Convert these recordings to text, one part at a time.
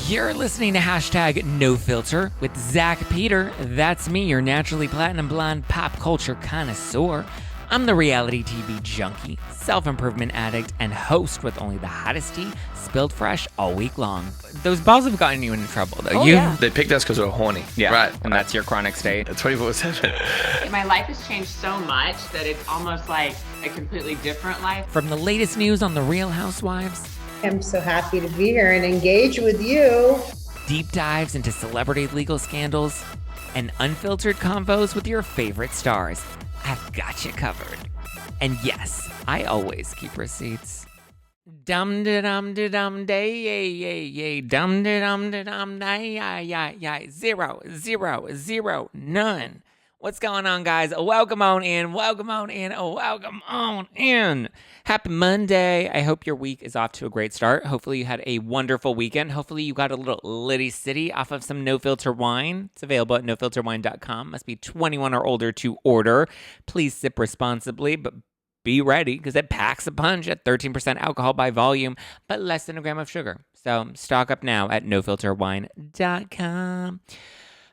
You're listening to hashtag No Filter with Zack Peter. That's me, your naturally platinum blonde pop culture connoisseur. I'm the reality TV junkie, self-improvement addict, and host with only the hottest tea spilled fresh all week long. Those balls have gotten you into trouble, though. Yeah. They picked us because we're horny. Yeah, right. And that's your chronic state. 24/7. My life has changed so much that it's almost like a completely different life. From the latest news on the Real Housewives, I'm so happy to be here and engage with you. deep dives into celebrity legal scandals, and unfiltered convos with your favorite stars, I've got you covered. And yes, I always keep receipts. Dum de dum de dum day, yay, yay, yay. Dum de dum day, yay, yay, yay. 0, 0, 0, none. What's going on, guys? Welcome on in. Welcome on in. Welcome on in. Happy Monday. I hope your week is off to a great start. Hopefully you had a wonderful weekend. Hopefully you got a little litty city off of some No Filter wine. It's available at nofilterwine.com. Must be 21 or older to order. Please sip responsibly, but be ready because it packs a punch at 13% alcohol by volume, but less than a gram of sugar. So stock up now at nofilterwine.com.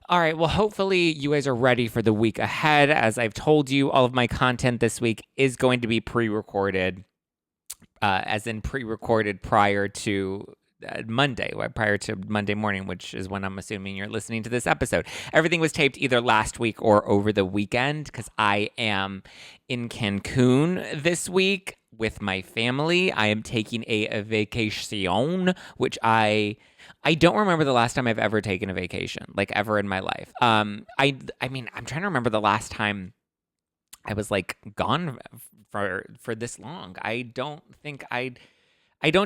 All right, well, hopefully you guys are ready for the week ahead. As I've told you, all of my content this week is going to be pre-recorded, as in pre-recorded prior to Monday morning, which is when I'm assuming you're listening to this episode. Everything was taped either last week or over the weekend because I am in Cancun this week with my family. I am taking a vacation, which I don't remember the last time I've ever taken a vacation, like ever in my life. I mean, I'm trying to remember the last time I was like gone for this long. I don't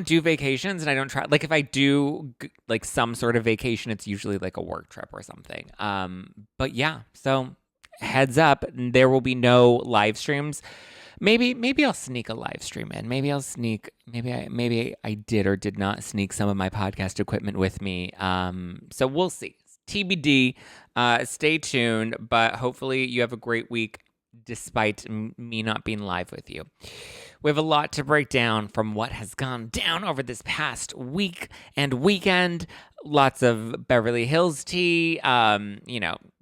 do vacations, and I don't try. Like if I do like some sort of vacation, it's usually like a work trip or something. But yeah, so heads up, there will be no live streams. Maybe I'll sneak a live stream in. Maybe I did or did not sneak some of my podcast equipment with me. So we'll see. TBD. Stay tuned. But hopefully you have a great week despite me not being live with you. We have a lot to break down from what has gone down over this past week and weekend. Lots of Beverly Hills tea.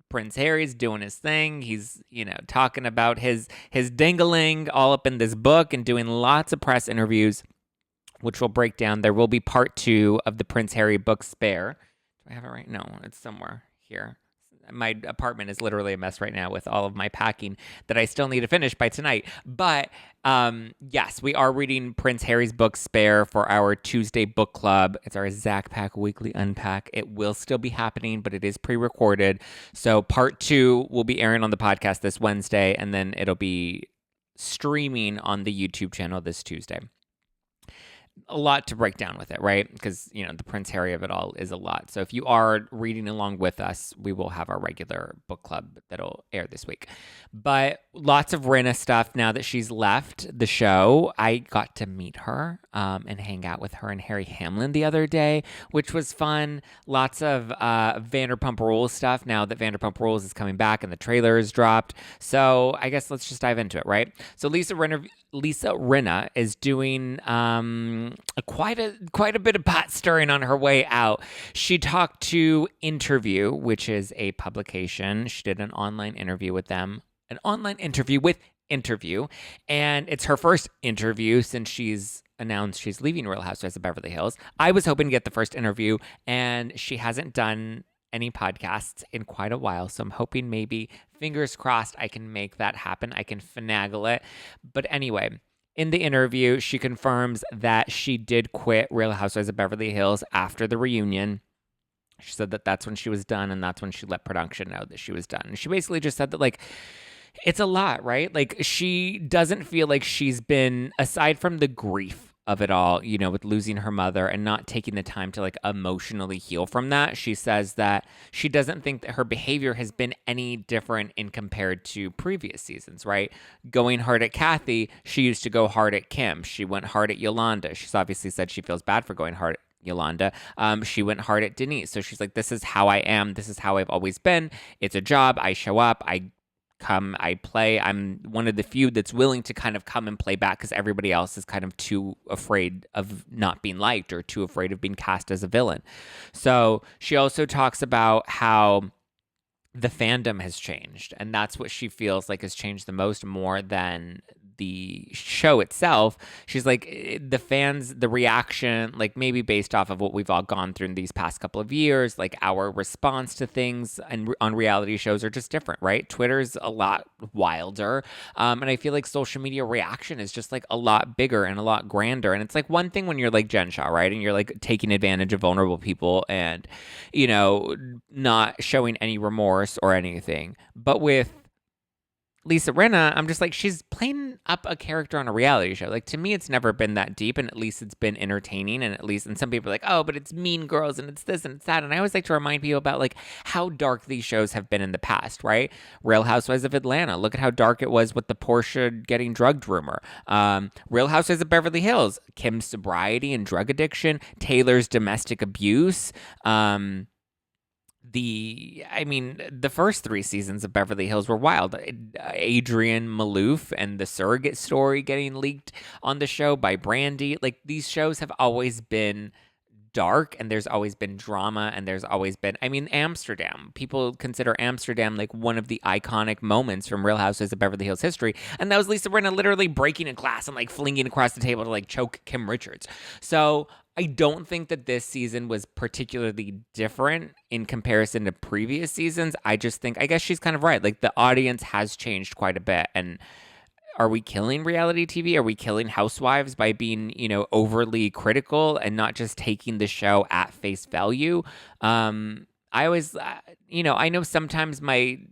Prince Harry's doing his thing. He's, talking about his dingling all up in this book and doing lots of press interviews, which we'll break down. There will be part 2 of the Prince Harry book Spare. Do I have it right? No, it's somewhere here. My apartment is literally a mess right now with all of my packing that I still need to finish by tonight. But yes, we are reading Prince Harry's book Spare for our Tuesday book club. It's our Zack Pack Weekly Unpack. It will still be happening, but it is pre-recorded. So part 2 will be airing on the podcast this Wednesday, and then it'll be streaming on the YouTube channel this Tuesday. A lot to break down with it, right? Because, the Prince Harry of it all is a lot. So if you are reading along with us, we will have our regular book club that'll air this week. But lots of Rinna stuff now that she's left the show. I got to meet her and hang out with her and Harry Hamlin the other day, which was fun. Lots of Vanderpump Rules stuff now that Vanderpump Rules is coming back and the trailer is dropped. So I guess let's just dive into it, right? So Lisa Rinna is doing quite a bit of pot stirring on her way out. She talked to Interview, which is a publication. She did an online interview with them. Interview, and it's her first interview since she's announced she's leaving Real Housewives of Beverly Hills. I was hoping to get the first interview, and she hasn't done any podcasts in quite a while, so I'm hoping maybe, fingers crossed, I can make that happen. I can finagle it. But anyway, in the interview, she confirms that she did quit Real Housewives of Beverly Hills after the reunion. She said that that's when she was done, and that's when she let production know that she was done. And she basically just said that, like, it's a lot, right? Like, she doesn't feel like she's been, aside from the grief of it all, with losing her mother and not taking the time to, like, emotionally heal from that, she says that she doesn't think that her behavior has been any different in compared to previous seasons, right? Going hard at Kathy, she used to go hard at Kim. She went hard at Yolanda. She's obviously said she feels bad for going hard at Yolanda. She went hard at Denise. So she's like, this is how I am. This is how I've always been. It's a job. I show up. I come, I play. I'm one of the few that's willing to kind of come and play back because everybody else is kind of too afraid of not being liked or too afraid of being cast as a villain. So she also talks about how the fandom has changed, and that's what she feels like has changed the most, more than the show itself. She's like, the fans, the reaction, like maybe based off of what we've all gone through in these past couple of years, like our response to things and on reality shows are just different, right? Twitter's a lot wilder. And I feel like social media reaction is just like a lot bigger and a lot grander. And it's like one thing when you're like Jen Shah, right? And you're like taking advantage of vulnerable people and, you know, not showing any remorse or anything. But with Lisa Rinna, I'm just like, she's playing up a character on a reality show. Like, to me, it's never been that deep, and at least it's been entertaining, and some people are like, oh, but it's Mean Girls, and it's this, and it's that, and I always like to remind people about, like, how dark these shows have been in the past, right? Real Housewives of Atlanta, look at how dark it was with the Portia getting drugged rumor. Real Housewives of Beverly Hills, Kim's sobriety and drug addiction, Taylor's domestic abuse, the first 3 seasons of Beverly Hills were wild. Adrian Malouf and the surrogate story getting leaked on the show by Brandy. Like, these shows have always been dark, and there's always been drama, and there's always been, Amsterdam. People consider Amsterdam like one of the iconic moments from Real Housewives of Beverly Hills history. And that was Lisa Rinna literally breaking a glass and like flinging across the table to like choke Kim Richards. So I don't think that this season was particularly different in comparison to previous seasons. I guess she's kind of right. Like, the audience has changed quite a bit. And are we killing reality TV? Are we killing Housewives by being, overly critical and not just taking the show at face value? I always, I know sometimes my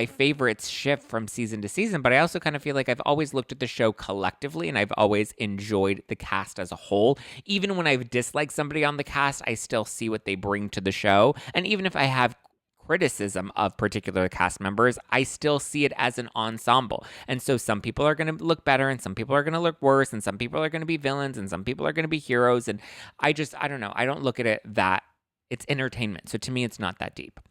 favorites shift from season to season, but I also kind of feel like I've always looked at the show collectively, and I've always enjoyed the cast as a whole. Even when I've disliked somebody on the cast, I still see what they bring to the show. And even if I have criticism of particular cast members, I still see it as an ensemble. And so some people are going to look better, and some people are going to look worse, and some people are going to be villains, and some people are going to be heroes. And I don't know. I don't look at it that it's entertainment. So to me, it's not that deep.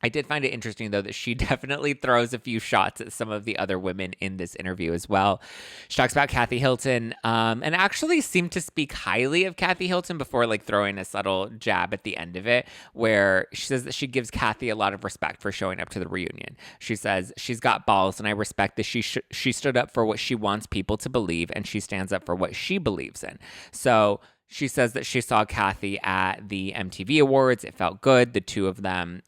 I did find it interesting, though, that she definitely throws a few shots at some of the other women in this interview as well. She talks about Kathy Hilton and actually seemed to speak highly of Kathy Hilton before like throwing a subtle jab at the end of it, where she says that she gives Kathy a lot of respect for showing up to the reunion. She says, she's got balls, and I respect that she stood up for what she wants people to believe, and she stands up for what she believes in. So she says that she saw Kathy at the MTV Awards. It felt good. The two of them,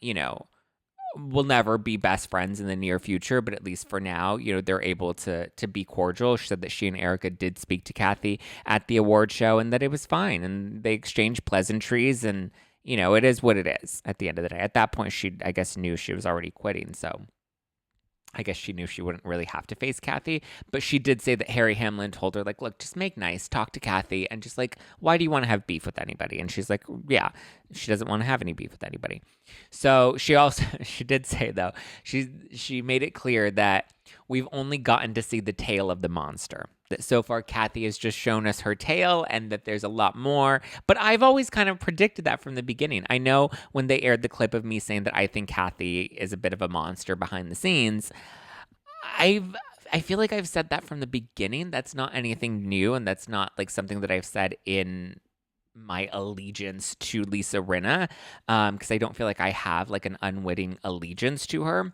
will never be best friends in the near future, but at least for now, they're able to be cordial. She said that she and Erika did speak to Kathy at the award show, and that it was fine, and they exchanged pleasantries, and it is what it is at the end of the day. At that point, she, I guess, knew she was already quitting, so I guess she knew she wouldn't really have to face Kathy. But she did say that Harry Hamlin told her, like, look, just make nice, talk to Kathy, and just like, why do you want to have beef with anybody? And she's like, yeah, she doesn't want to have any beef with anybody. So she did say, though, she made it clear that we've only gotten to see the tail of the monster. That so far Kathy has just shown us her tail, and that there's a lot more. But I've always kind of predicted that from the beginning. I know when they aired the clip of me saying that I think Kathy is a bit of a monster behind the scenes, I feel like I've said that from the beginning. That's not anything new, and that's not like something that I've said in my allegiance to Lisa Rinna, because I don't feel like I have like an unwitting allegiance to her.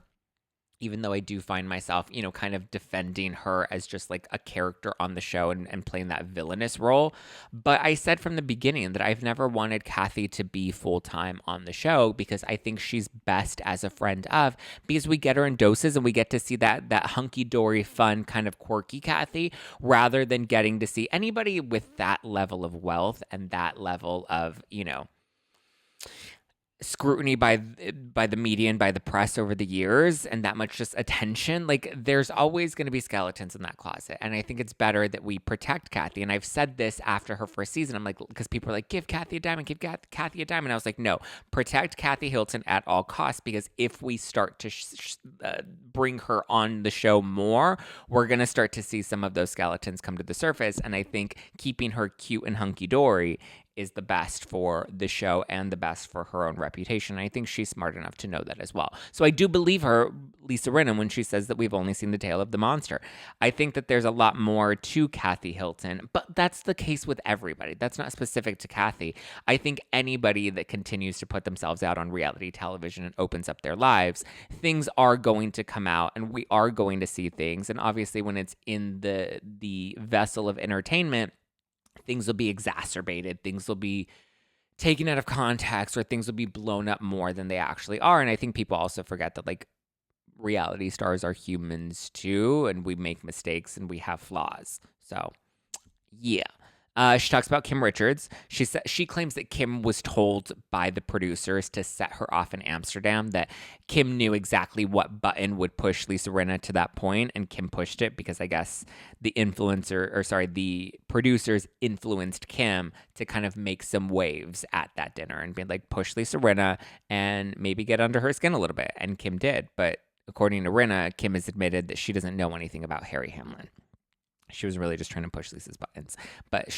Even though I do find myself, kind of defending her as just like a character on the show and playing that villainous role. But I said from the beginning that I've never wanted Kathy to be full-time on the show, because I think she's best as a friend of, because we get her in doses and we get to see that hunky-dory, fun, kind of quirky Kathy, rather than getting to see anybody with that level of wealth and that level of, scrutiny by the media and by the press over the years, and that much just attention. Like, there's always going to be skeletons in that closet, and I think it's better that we protect Kathy. And I've said this after her first season. I'm like, because people are like, give Kathy a diamond, give Kathy a diamond. I was like, no, protect Kathy Hilton at all costs, because if we start to bring her on the show more, we're going to start to see some of those skeletons come to the surface. And I think keeping her cute and hunky-dory is the best for the show and the best for her own reputation. I think she's smart enough to know that as well. So I do believe her, Lisa Rinna, when she says that we've only seen the tail of the monster. I think that there's a lot more to Kathy Hilton, but that's the case with everybody. That's not specific to Kathy. I think anybody that continues to put themselves out on reality television and opens up their lives, things are going to come out and we are going to see things. And obviously when it's in the vessel of entertainment, things will be exacerbated, things will be taken out of context, or things will be blown up more than they actually are. And I think people also forget that, like, reality stars are humans too, and we make mistakes and we have flaws. So, yeah. She talks about Kim Richards. She claims that Kim was told by the producers to set her off in Amsterdam, that Kim knew exactly what button would push Lisa Rinna to that point, and Kim pushed it because I guess the producers influenced Kim to kind of make some waves at that dinner and be like, push Lisa Rinna and maybe get under her skin a little bit. And Kim did. But according to Rinna, Kim has admitted that she doesn't know anything about Harry Hamlin. She was really just trying to push Lisa's buttons. But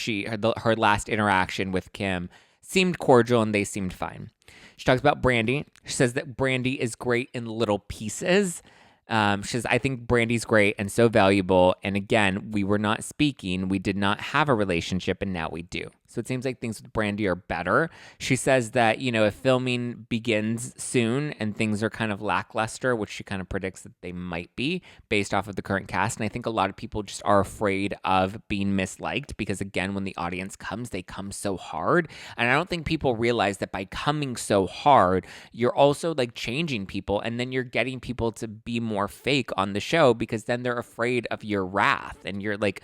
her last interaction with Kim seemed cordial and they seemed fine. She talks about Brandy. She says that Brandy is great in little pieces. She says, I think Brandy's great and so valuable. And again, we were not speaking. We did not have a relationship, and now we do. So it seems like things with Brandy are better. She says that, if filming begins soon and things are kind of lackluster, which she kind of predicts that they might be based off of the current cast. And I think a lot of people just are afraid of being misliked because, again, when the audience comes, they come so hard. And I don't think people realize that by coming so hard, you're also like changing people, and then you're getting people to be more fake on the show because then they're afraid of your wrath and you're like,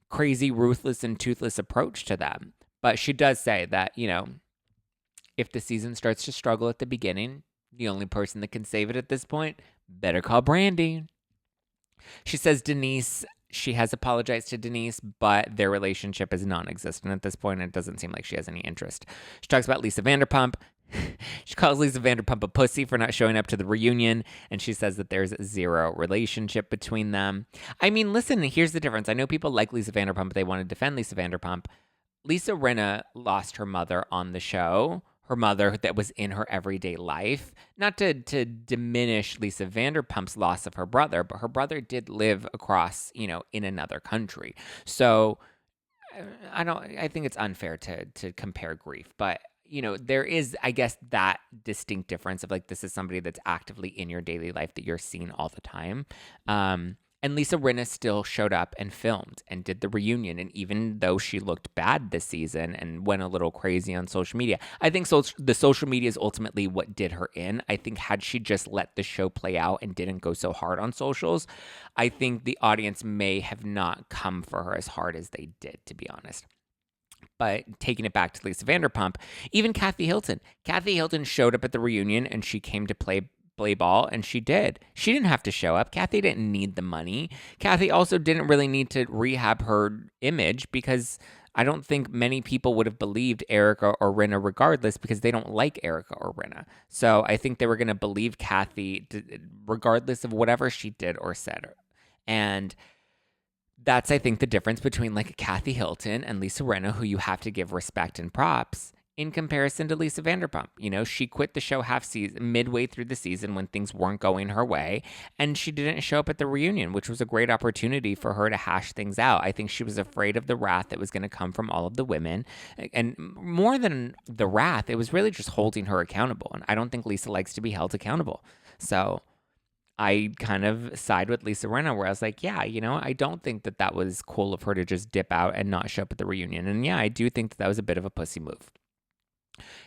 crazy, ruthless, and toothless approach to them. But she does say that, if the season starts to struggle at the beginning, the only person that can save it at this point, better call Brandy. She says she has apologized to Denise, but their relationship is non-existent at this point, and it doesn't seem like she has any interest. She talks about Lisa Vanderpump. She calls Lisa Vanderpump a pussy for not showing up to the reunion, and she says that there's zero relationship between them. I mean, listen, here's the difference. I know people like Lisa Vanderpump, but they want to defend Lisa Vanderpump. Lisa Rinna lost her mother on the show, her mother that was in her everyday life. Not to diminish Lisa Vanderpump's loss of her brother, but her brother did live across, in another country. So I think it's unfair to compare grief, but there is, I guess, that distinct difference of like, this is somebody that's actively in your daily life that you're seeing all the time. And Lisa Rinna still showed up and filmed and did the reunion. And even though she looked bad this season and went a little crazy on social media, I think the social media is ultimately what did her in. I think had she just let the show play out and didn't go so hard on socials, I think the audience may have not come for her as hard as they did, to be honest. But taking it back to Lisa Vanderpump, even Kathy Hilton. Kathy Hilton showed up at the reunion and she came to play ball, and she did. She didn't have to show up. Kathy didn't need the money. Kathy also didn't really need to rehab her image because I don't think many people would have believed Erika or Rinna regardless because they don't like Erika or Rinna. So I think they were going to believe Kathy regardless of whatever she did or said. And that's, I think, the difference between like Kathy Hilton and Lisa Rinna, who you have to give respect and props, in comparison to Lisa Vanderpump. She quit the show midway through the season when things weren't going her way, and she didn't show up at the reunion, which was a great opportunity for her to hash things out. I think she was afraid of the wrath that was going to come from all of the women, and more than the wrath, it was really just holding her accountable, and I don't think Lisa likes to be held accountable. So I kind of side with Lisa Rinna, where I was like, yeah, I don't think that was cool of her to just dip out and not show up at the reunion. And yeah, I do think that was a bit of a pussy move.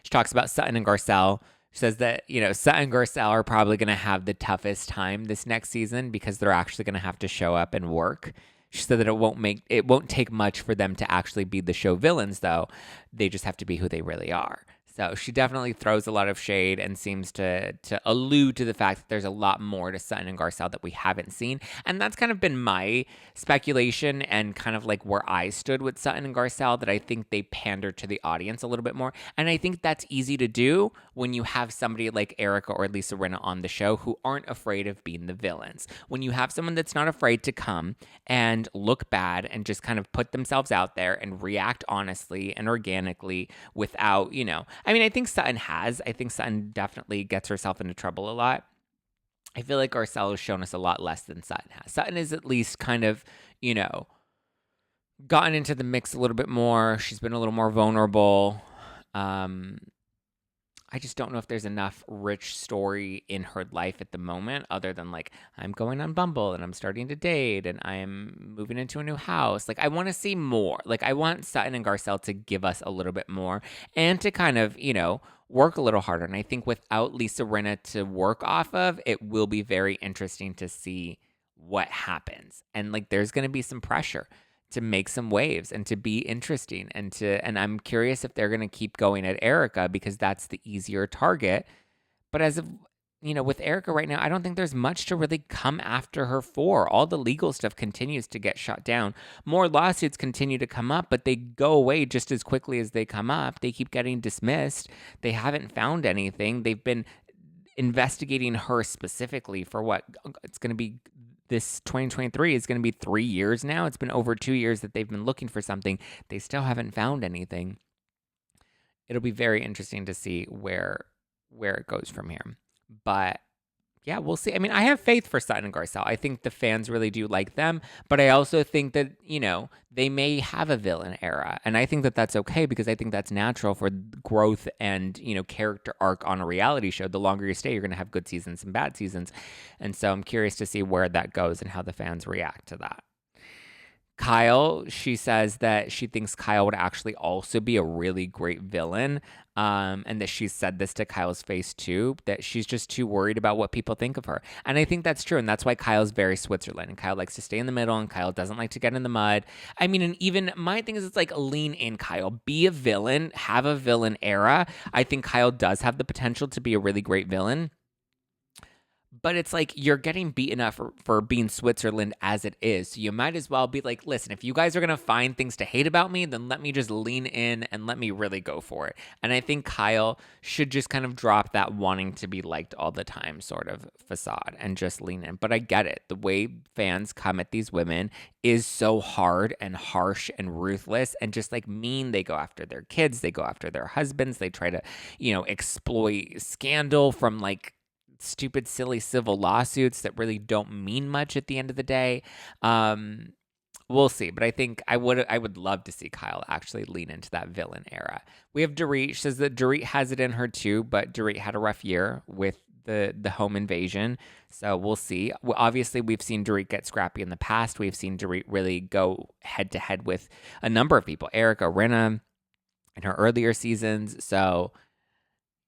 She talks about Sutton and Garcelle. She says that, Sutton and Garcelle are probably going to have the toughest time this next season because they're actually going to have to show up and work. She said that it won't take much for them to actually be the show villains, though. They just have to be who they really are. So she definitely throws a lot of shade and seems to allude to the fact that there's a lot more to Sutton and Garcelle that we haven't seen. And that's kind of been my speculation and kind of like where I stood with Sutton and Garcelle, that I think they pander to the audience a little bit more. And I think that's easy to do when you have somebody like Erika or Lisa Rinna on the show who aren't afraid of being the villains. When you have someone that's not afraid to come and look bad and just kind of put themselves out there and react honestly and organically without, I mean, I think Sutton definitely gets herself into trouble a lot. I feel like Garcelle has shown us a lot less than Sutton has. Sutton is at least kind of, gotten into the mix a little bit more. She's been a little more vulnerable. I just don't know if there's enough rich story in her life at the moment, other than like, I'm going on Bumble and I'm starting to date and I'm moving into a new house. Like, I want to see more. Like, I want Sutton and Garcelle to give us a little bit more and to kind of, work a little harder. And I think without Lisa Rinna to work off of, it will be very interesting to see what happens. And like, there's going to be some pressure to make some waves and to be interesting and I'm curious if they're going to keep going at Erika because that's the easier target. But as of, with Erika right now, I don't think there's much to really come after her for. All the legal stuff continues to get shut down. More lawsuits continue to come up, but they go away just as quickly as they come up. They keep getting dismissed. They haven't found anything. They've been investigating her specifically for what it's going to be. This 2023 is going to be 3 years now. It's been over 2 years that they've been looking for something. They still haven't found anything. It'll be very interesting to see where it goes from here. But yeah, we'll see. I mean, I have faith for Sutton and Garcelle. I think the fans really do like them, but I also think that, they may have a villain era. And I think that that's okay because I think that's natural for growth and, character arc on a reality show. The longer you stay, you're going to have good seasons and bad seasons. And so I'm curious to see where that goes and how the fans react to that. Kyle, she says that she thinks Kyle would actually also be a really great villain, and that she's said this to Kyle's face too, that she's just too worried about what people think of her. And I think that's true, and that's why Kyle's very Switzerland, and Kyle likes to stay in the middle, and Kyle doesn't like to get in the mud. I mean, and even my thing is it's like lean in, Kyle. Be a villain, have a villain era. I think Kyle does have the potential to be a really great villain. But it's like you're getting beaten up for being Switzerland as it is. So you might as well be like, listen, if you guys are going to find things to hate about me, then let me just lean in and let me really go for it. And I think Kyle should just kind of drop that wanting to be liked all the time sort of facade and just lean in. But I get it. The way fans come at these women is so hard and harsh and ruthless and just like mean. They go after their kids. They go after their husbands. They try to, exploit scandal from like stupid, silly civil lawsuits that really don't mean much at the end of the day. We'll see, but I think I would love to see Kyle actually lean into that villain era. We have Dorit. She says that Dorit has it in her too, but Dorit had a rough year with the home invasion, so we'll see. Obviously, we've seen Dorit get scrappy in the past. We've seen Dorit really go head to head with a number of people, Erika, Rinna, in her earlier seasons. So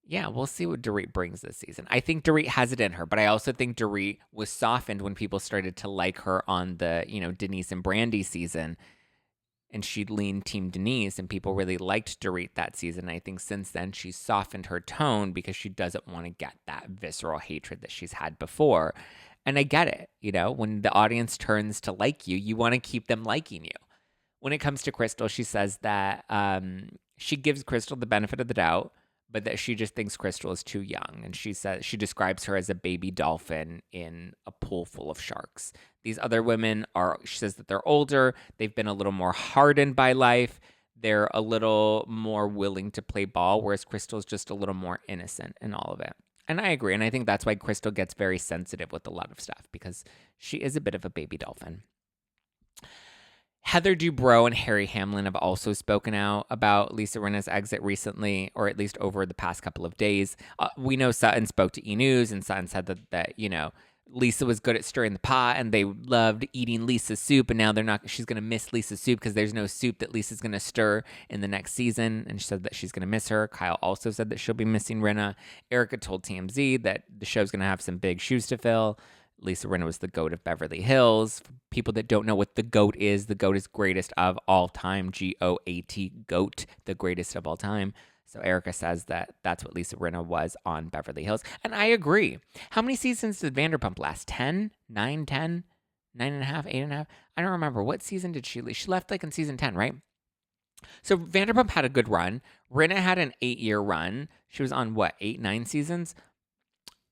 yeah, we'll see what Dorit brings this season. I think Dorit has it in her, but I also think Dorit was softened when people started to like her on the, Denise and Brandy season. And she'd lean Team Denise, and people really liked Dorit that season. I think since then she's softened her tone because she doesn't want to get that visceral hatred that she's had before. And I get it. When the audience turns to like you, you want to keep them liking you. When it comes to Crystal, she says that she gives Crystal the benefit of the doubt, but that she just thinks Crystal is too young. And she says she describes her as a baby dolphin in a pool full of sharks. These other women she says that they're older. They've been a little more hardened by life. They're a little more willing to play ball, whereas Crystal's just a little more innocent in all of it. And I agree. And I think that's why Crystal gets very sensitive with a lot of stuff, because she is a bit of a baby dolphin. Heather Dubrow and Harry Hamlin have also spoken out about Lisa Rinna's exit recently, or at least over the past couple of days. We know Sutton spoke to E! News, and Sutton said that Lisa was good at stirring the pot, and they loved eating Lisa's soup, and now she's going to miss Lisa's soup because there's no soup that Lisa's going to stir in the next season, and she said that she's going to miss her. Kyle also said that she'll be missing Rinna. Erika told TMZ that the show's going to have some big shoes to fill. Lisa Rinna was the GOAT of Beverly Hills. For people that don't know what the GOAT is greatest of all time. GOAT, GOAT, the greatest of all time. So Erika says that that's what Lisa Rinna was on Beverly Hills. And I agree. How many seasons did Vanderpump last? 10? 9, 10? 9.5, 8.5? I don't remember. What season did she leave? She left like in season 10, right? So Vanderpump had a good run. Rinna had an 8-year run. She was on what, 8, 9 seasons?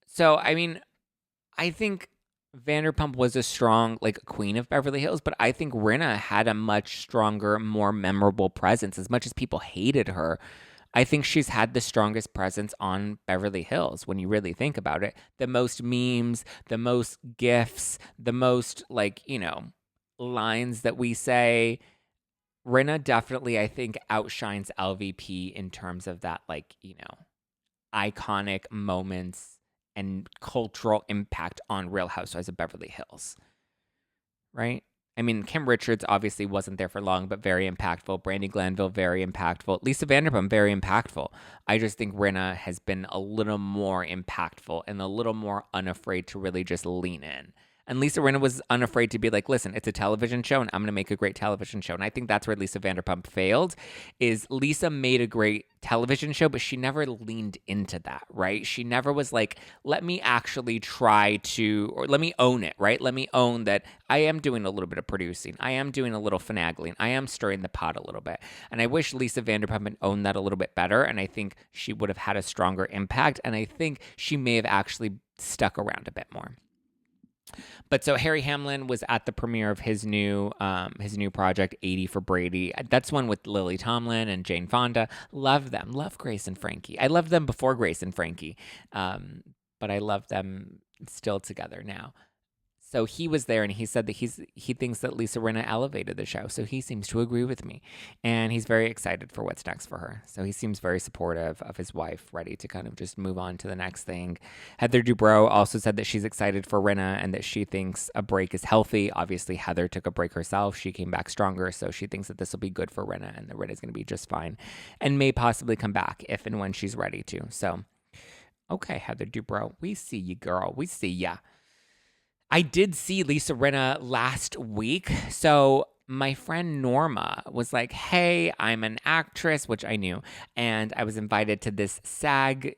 So, I mean, I think Vanderpump was a strong, like, queen of Beverly Hills, but I think Rinna had a much stronger, more memorable presence. As much as people hated her, I think she's had the strongest presence on Beverly Hills when you really think about it. The most memes, the most GIFs, the most, like, lines that we say. Rinna definitely, I think, outshines LVP in terms of that, like, iconic moments and cultural impact on Real Housewives of Beverly Hills, right? I mean, Kim Richards obviously wasn't there for long, but very impactful. Brandi Glanville, very impactful. Lisa Vanderpump, very impactful. I just think Rinna has been a little more impactful and a little more unafraid to really just lean in. And Lisa Rinna was unafraid to be like, listen, it's a television show and I'm going to make a great television show. And I think that's where Lisa Vanderpump failed, is Lisa made a great television show, but she never leaned into that, right? She never was like, let me actually try to, or let me own it, right? Let me own that I am doing a little bit of producing. I am doing a little finagling. I am stirring the pot a little bit. And I wish Lisa Vanderpump had owned that a little bit better. And I think she would have had a stronger impact. And I think she may have actually stuck around a bit more. But so Harry Hamlin was at the premiere of his new project, 80 for Brady. That's one with Lily Tomlin and Jane Fonda. Love them. Love Grace and Frankie. I loved them before Grace and Frankie, but I love them still together now. So he was there, and he said that he thinks that Lisa Rinna elevated the show. So he seems to agree with me, and he's very excited for what's next for her. So he seems very supportive of his wife, ready to kind of just move on to the next thing. Heather Dubrow also said that she's excited for Rinna and that she thinks a break is healthy. Obviously, Heather took a break herself. She came back stronger, so she thinks that this will be good for Rinna, and that Rinna's going to be just fine and may possibly come back if and when she's ready to. So, okay, Heather Dubrow, we see you, girl. We see ya. I did see Lisa Rinna last week. So my friend Norma was like, hey, I'm an actress, which I knew. And I was invited to this SAG,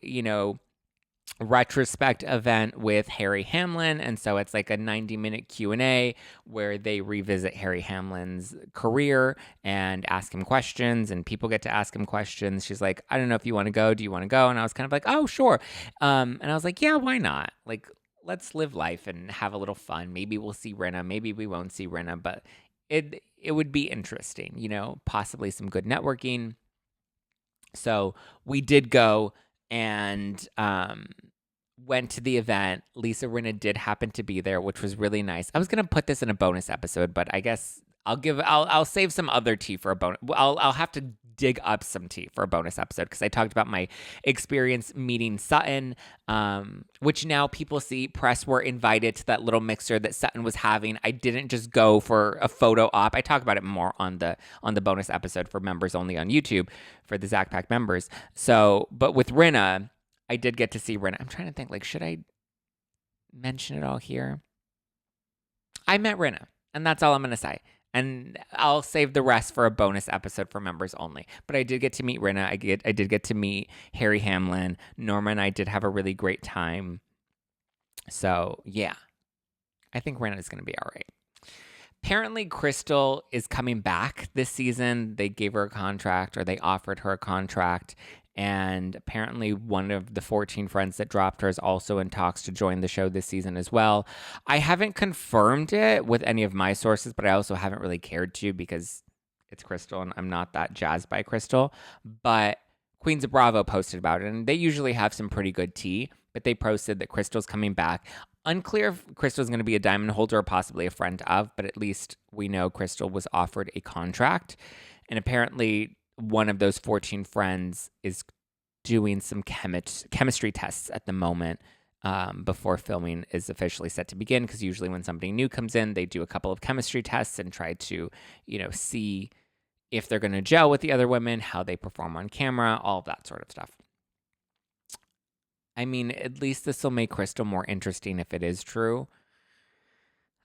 retrospect event with Harry Hamlin. And so it's like a 90-minute Q&A where they revisit Harry Hamlin's career and ask him questions, and people get to ask him questions. She's like, I don't know if you want to go. Do you want to go? And I was kind of like, oh, sure. And I was like, yeah, why not? Like, let's live life and have a little fun. Maybe we'll see Rinna. Maybe we won't see Rinna, but it would be interesting, possibly some good networking. So we did go and went to the event. Lisa Rinna did happen to be there, which was really nice. I was going to put this in a bonus episode, but I guess I'll save some other tea for a bonus. I'll have to dig up some tea for a bonus episode, because I talked about my experience meeting Sutton, which now people see. Press were invited to that little mixer that Sutton was having. I didn't just go for a photo op. I talk about it more on the bonus episode for members only on YouTube, for the Zack Pack members. So, but with Rinna, I did get to see Rinna. I'm trying to think, like, should I mention it all here? I met Rinna, and that's all I'm going to say. And I'll save the rest for a bonus episode for members only. But I did get to meet Rinna. I did get to meet Harry Hamlin. Norma and I did have a really great time. So, yeah. I think Rinna is going to be all right. Apparently, Crystal is coming back this season. They gave her a contract, or they offered her a contract. And apparently one of the 14 friends that dropped her is also in talks to join the show this season as well. I haven't confirmed it with any of my sources, but I also haven't really cared to, because it's Crystal and I'm not that jazzed by Crystal. But Queens of Bravo posted about it, and they usually have some pretty good tea, but they posted that Crystal's coming back. Unclear if Crystal's going to be a diamond holder or possibly a friend of, but at least we know Crystal was offered a contract. And apparently one of those 14 friends is doing some chemistry tests at the moment, before filming is officially set to begin, because usually when somebody new comes in, they do a couple of chemistry tests and try to, see if they're going to gel with the other women, how they perform on camera, all of that sort of stuff. I mean, at least this will make Crystal more interesting if it is true.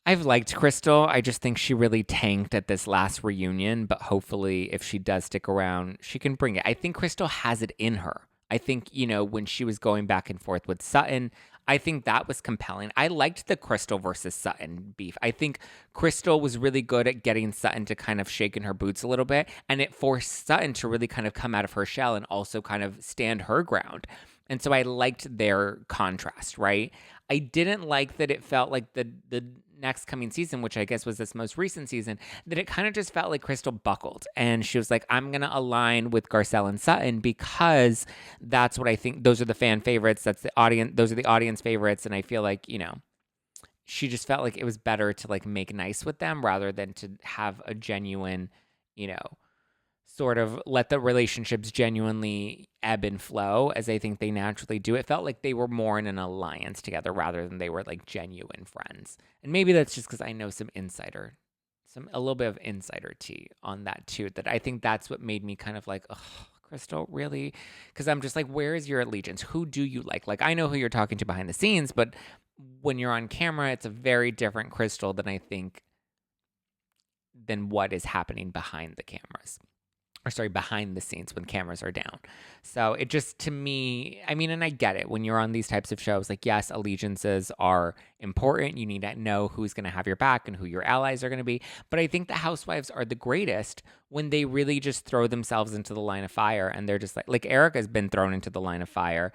I've liked Crystal. I just think she really tanked at this last reunion, but hopefully if she does stick around, she can bring it. I think Crystal has it in her. I think, when she was going back and forth with Sutton, I think that was compelling. I liked the Crystal versus Sutton beef. I think Crystal was really good at getting Sutton to kind of shake in her boots a little bit, and it forced Sutton to really kind of come out of her shell and also kind of stand her ground. And so I liked their contrast, right? I didn't like that it felt like the next coming season, which I guess was this most recent season, that it kind of just felt like Crystal buckled. And she was like, I'm going to align with Garcelle and Sutton because that's what I think. Those are the fan favorites. That's the audience. Those are the audience favorites. And I feel like, she just felt like it was better to like make nice with them rather than to have a genuine, sort of let the relationships genuinely ebb and flow as I think they naturally do. It felt like they were more in an alliance together rather than they were like genuine friends. And maybe that's just because I know a little bit of insider tea on that too, that I think that's what made me kind of like, ugh, Crystal, really? Because I'm just like, where is your allegiance? Who do you like? Like, I know who you're talking to behind the scenes, but when you're on camera, it's a very different Crystal than what is happening behind the cameras. Behind the scenes when cameras are down. So it just, to me, and I get it. When you're on these types of shows, like, yes, allegiances are important. You need to know who's going to have your back and who your allies are going to be. But I think the housewives are the greatest when they really just throw themselves into the line of fire. And they're just like Erika's been thrown into the line of fire.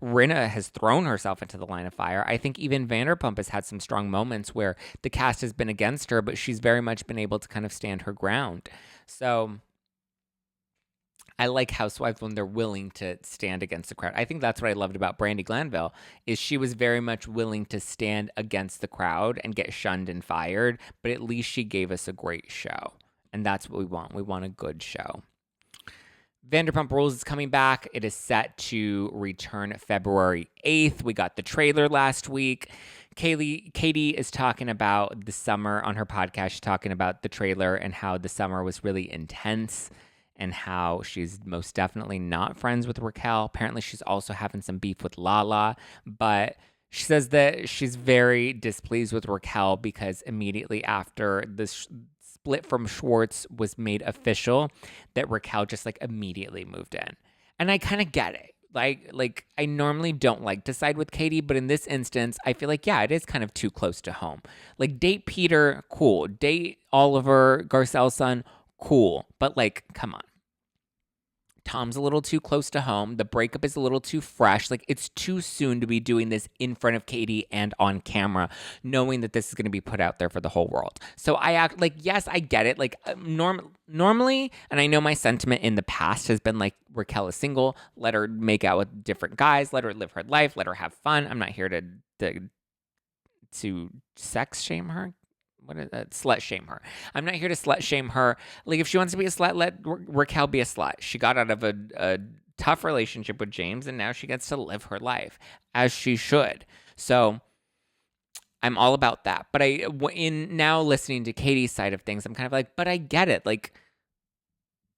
Rinna has thrown herself into the line of fire. I think even Vanderpump has had some strong moments where the cast has been against her, but she's very much been able to kind of stand her ground. So I like housewives when they're willing to stand against the crowd. I think that's what I loved about Brandi Glanville, is she was very much willing to stand against the crowd and get shunned and fired, but at least she gave us a great show. And that's what we want. We want a good show. Vanderpump Rules is coming back. It is set to return February 8th. We got the trailer last week. Katie is talking about the summer on her podcast. She's talking about the trailer and how the summer was really intense, and how she's most definitely not friends with Raquel. Apparently, she's also having some beef with Lala, but she says that she's very displeased with Raquel because immediately after the split from Schwartz was made official, that Raquel just like immediately moved in. And I kind of get it. Like I normally don't like to side with Katie, but in this instance, I feel like, yeah, it is kind of too close to home. Like, date Peter, cool. Date Oliver, Garcelle's son, cool. But like, come on. Tom's a little too close to home. The breakup is a little too fresh. Like, it's too soon to be doing this in front of Katie and on camera, knowing that this is going to be put out there for the whole world. So I act like, yes, I get it. Like, normally, and I know my sentiment in the past has been like, Raquel is single. Let her make out with different guys. Let her live her life. Let her have fun. I'm not here to sex shame her. What is that? Slut shame her. I'm not here to slut shame her. Like, if she wants to be a slut, let Raquel be a slut. She got out of a tough relationship with James, and now she gets to live her life as she should. So I'm all about that. But in now listening to Katie's side of things, I'm kind of like, but I get it. Like,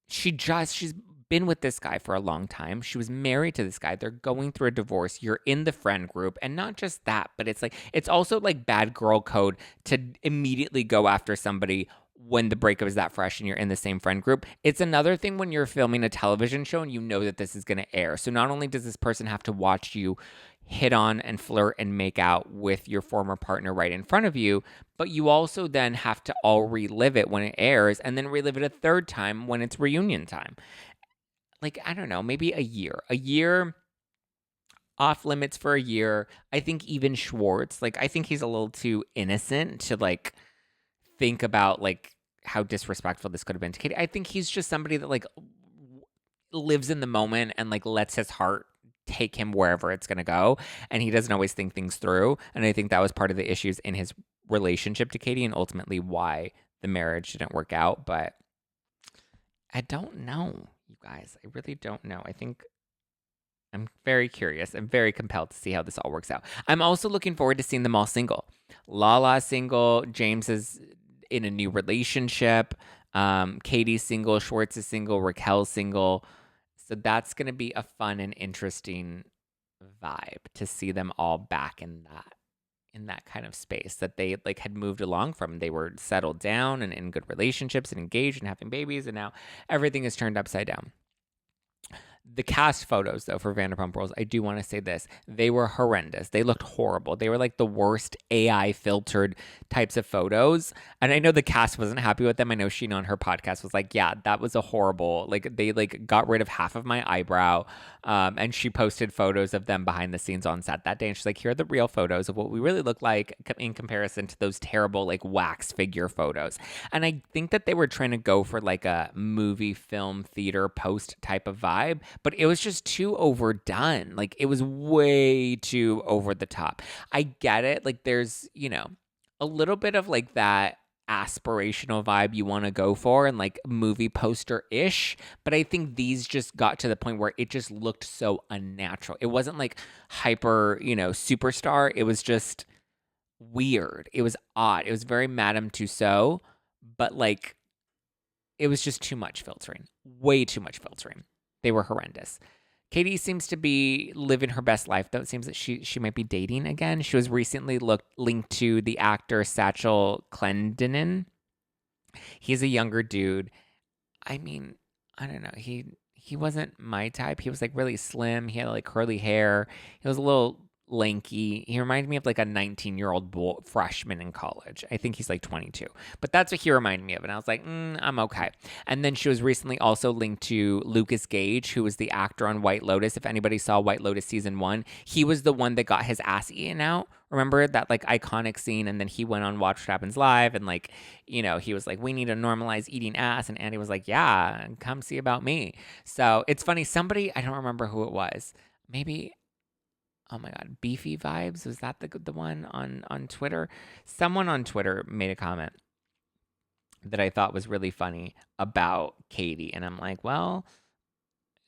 she's been with this guy for a long time. She was married to this guy. They're going through a divorce. You're in the friend group. And not just that, but it's also like bad girl code to immediately go after somebody when the breakup is that fresh and you're in the same friend group. It's another thing when you're filming a television show and you know that this is going to air. So not only does this person have to watch you hit on and flirt and make out with your former partner right in front of you, but you also then have to all relive it when it airs and then relive it a third time when it's reunion time. Like, I don't know, maybe a year off limits for a year. I think even Schwartz, like, I think he's a little too innocent to like think about like how disrespectful this could have been to Katie. I think he's just somebody that like lives in the moment and like lets his heart take him wherever it's going to go. And he doesn't always think things through. And I think that was part of the issues in his relationship to Katie and ultimately why the marriage didn't work out. But I don't know. Guys, I really don't know. I think I'm very curious. I'm very compelled to see how this all works out. I'm also looking forward to seeing them all single. Lala's single. James is in a new relationship. Katie's single. Schwartz is single. Raquel's single. So that's going to be a fun and interesting vibe to see them all back in that, in that kind of space that they like had moved along from. They were settled down and in good relationships and engaged and having babies, and now everything is turned upside down. The cast photos, though, for Vanderpump Rules, I do want to say this. They were horrendous. They looked horrible. They were like the worst AI filtered types of photos. And I know the cast wasn't happy with them. I know Sheena on her podcast was like, yeah, that was a horrible, like they like got rid of half of my eyebrow. And she posted photos of them behind the scenes on set that day. And she's like, here are the real photos of what we really look like in comparison to those terrible like wax figure photos. And I think that they were trying to go for like a movie, film, theater, post type of vibe, but it was just too overdone. Like it was way too over the top. I get it. Like there's, you know, a little bit of like that aspirational vibe you want to go for and like movie poster-ish, but I think these just got to the point where it just looked so unnatural. It wasn't like hyper, you know, superstar. It was just weird. It was odd. It was very Madame Tussauds, but like it was just too much filtering. Way too much filtering. They were horrendous. Katie seems to be living her best life, though. It seems that she might be dating again. She was recently linked to the actor Satchel Clendenin. He's a younger dude. I mean, I don't know. He wasn't my type. He was like really slim. He had like curly hair. He was a little lanky. He reminded me of like a 19-year-old freshman in college. I think he's like 22. But that's what he reminded me of. And I was like, I'm okay. And then she was recently also linked to Lucas Gage, who was the actor on White Lotus. If anybody saw White Lotus season 1, he was the one that got his ass eaten out. Remember that like iconic scene? And then he went on Watch What Happens Live and like, you know, he was like, we need to normalize eating ass. And Andy was like, yeah, come see about me. So it's funny. Somebody, I don't remember who it was. Maybe, oh my God, Beefy Vibes? Was that the one on Twitter? Someone on Twitter made a comment that I thought was really funny about Katie. And I'm like, well,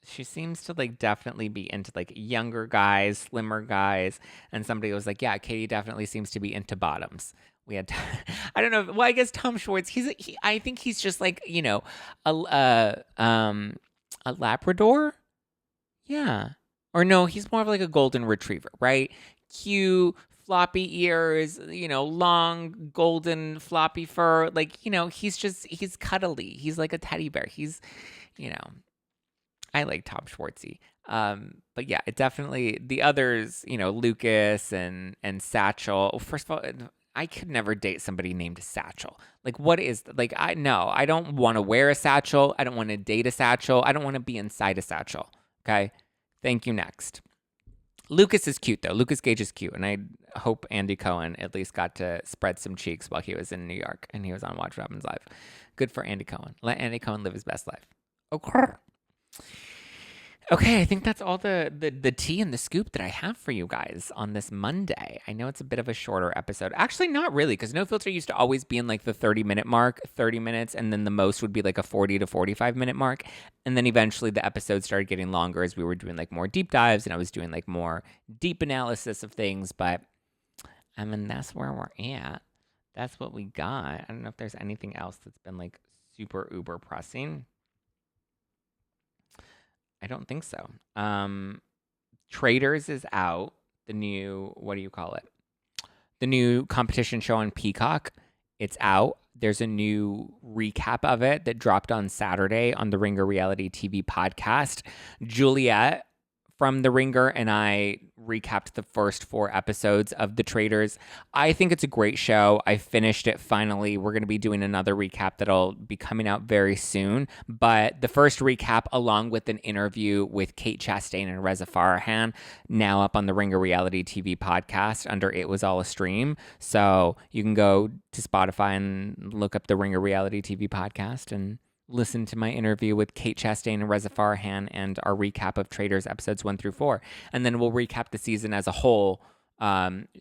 she seems to like definitely be into like younger guys, slimmer guys. And somebody was like, yeah, Katie definitely seems to be into bottoms. We had, I don't know. Well, I guess Tom Schwartz, I think he's just like, you know, a Labrador. Yeah. Or no, he's more of like a golden retriever, right? Cute, floppy ears, you know, long, golden, floppy fur. Like, you know, he's cuddly. He's like a teddy bear. He's, you know, I like Tom Schwartzy. But yeah, it definitely, the others, you know, Lucas and Satchel. First of all, I could never date somebody named Satchel. Like, what is, like, I don't want to wear a satchel. I don't want to date a satchel. I don't want to be inside a satchel. Okay? Thank you. Next. Lucas is cute, though. Lucas Gage is cute. And I hope Andy Cohen at least got to spread some cheeks while he was in New York and he was on Watch What Happens Live. Good for Andy Cohen. Let Andy Cohen live his best life. Okay, I think that's all the tea and the scoop that I have for you guys on this Monday. I know it's a bit of a shorter episode. Actually, not really, because No Filter used to always be in like the 30-minute mark, 30 minutes, and then the most would be like a 40 to 45-minute mark. And then eventually the episodes started getting longer as we were doing like more deep dives and I was doing like more deep analysis of things. But I mean, that's where we're at. That's what we got. I don't know if there's anything else that's been like super uber pressing. I don't think so. Traders is out. The new, what do you call it? The new competition show on Peacock. It's out. There's a new recap of it that dropped on Saturday on the Ringer Reality TV podcast. Juliet from the Ringer and I recapped the first 4 episodes of The Traders. I think it's a great show. I finished it finally. We're going to be doing another recap that'll be coming out very soon. But the first recap, along with an interview with Kate Chastain and Reza Farahan, now up on the Ringer Reality TV podcast under It Was All a Stream. So you can go to Spotify and look up the Ringer Reality TV podcast and listen to my interview with Kate Chastain and Reza Farahan and our recap of Traders episodes 1 through 4. And then we'll recap the season as a whole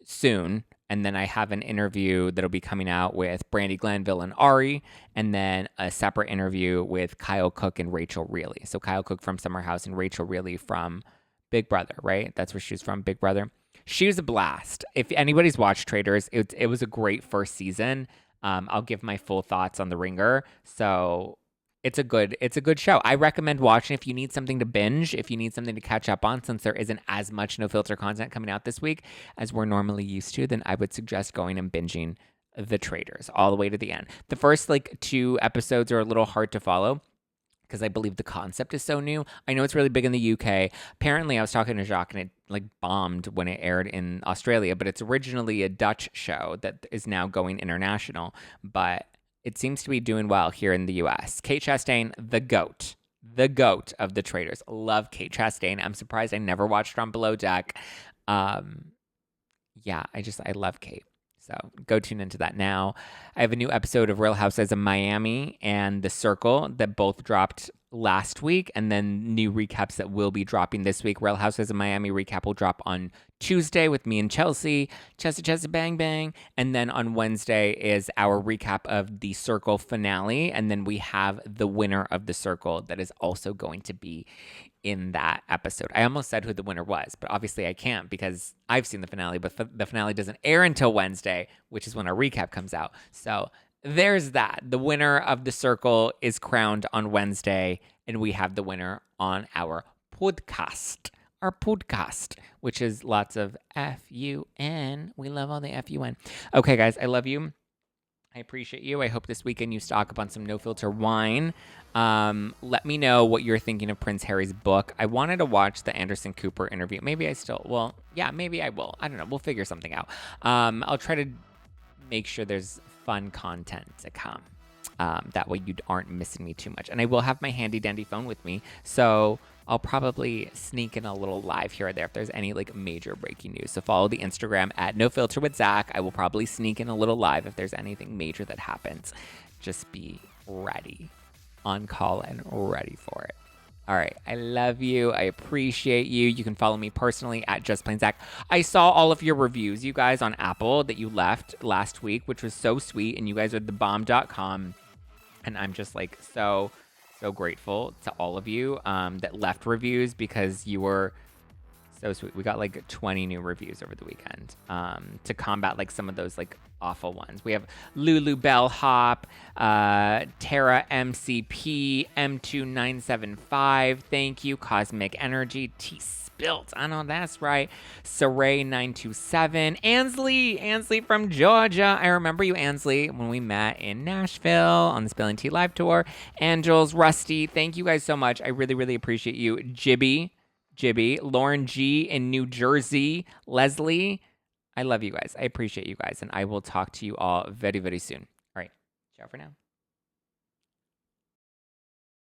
soon. And then I have an interview that'll be coming out with Brandi Glanville and Ari, and then a separate interview with Kyle Cook and Rachel Reilly. So Kyle Cook from Summer House and Rachel Reilly from Big Brother, right? That's where she's from, Big Brother. She was a blast. If anybody's watched Traders, it was a great first season. I'll give my full thoughts on the Ringer. So It's a good show. I recommend watching if you need something to binge, if you need something to catch up on, since there isn't as much no filter content coming out this week as we're normally used to, then I would suggest going and binging The Traitors all the way to the end. The first 2 episodes are a little hard to follow because I believe the concept is so new. I know it's really big in the UK. Apparently, I was talking to Jacques and it bombed when it aired in Australia, but it's originally a Dutch show that is now going international, but it seems to be doing well here in the U.S. Kate Chastain, the goat of The Traitors. Love Kate Chastain. I'm surprised I never watched her on Below Deck. I love Kate. So go tune into that now. I have a new episode of Real Housewives of Miami and The Circle that both dropped last week, and then new recaps that will be dropping this week. Real Housewives of Miami recap will drop on Tuesday with me and Chelsea Bang Bang, and then on Wednesday is our recap of The Circle finale, and then we have the winner of The Circle that is also going to be in that episode. I almost said who the winner was, but obviously I can't because I've seen the finale, but the finale doesn't air until Wednesday, which is when our recap comes out. So there's that. The winner of The Circle is crowned on Wednesday, and we have the winner on our podcast, which is lots of F-U-N. We love all the F-U-N. Okay, guys, I love you. I appreciate you. I hope this weekend you stock up on some no-filter wine. Let me know what you're thinking of Prince Harry's book. I wanted to watch the Anderson Cooper interview. Maybe I will. I don't know. We'll figure something out. I'll try to make sure there's fun content to come. That way you aren't missing me too much. And I will have my handy dandy phone with me. So I'll probably sneak in a little live here or there if there's any major breaking news. So follow the Instagram at NoFilterWithZack. I will probably sneak in a little live if there's anything major that happens. Just be ready, on call and ready for it. All right. I love you. I appreciate you. You can follow me personally at JustPlainZack. I saw all of your reviews, you guys, on Apple that you left last week, which was so sweet. And you guys are thebomb.com. And I'm just so grateful to all of you that left reviews because you were so sweet. We got 20 new reviews over the weekend to combat some of those awful ones. We have Lulu Bellhop, Tara MCP, M2975. Thank you. Cosmic Energy, T Spilt. I know that's right. Saray 927. Ansley from Georgia. I remember you, Ansley, when we met in Nashville on the Spilling Tea Live Tour. Angels, Rusty. Thank you guys so much. I really, really appreciate you. Jibby, Lauren G in New Jersey, Leslie. I love you guys. I appreciate you guys. And I will talk to you all very, very soon. All right. Ciao for now.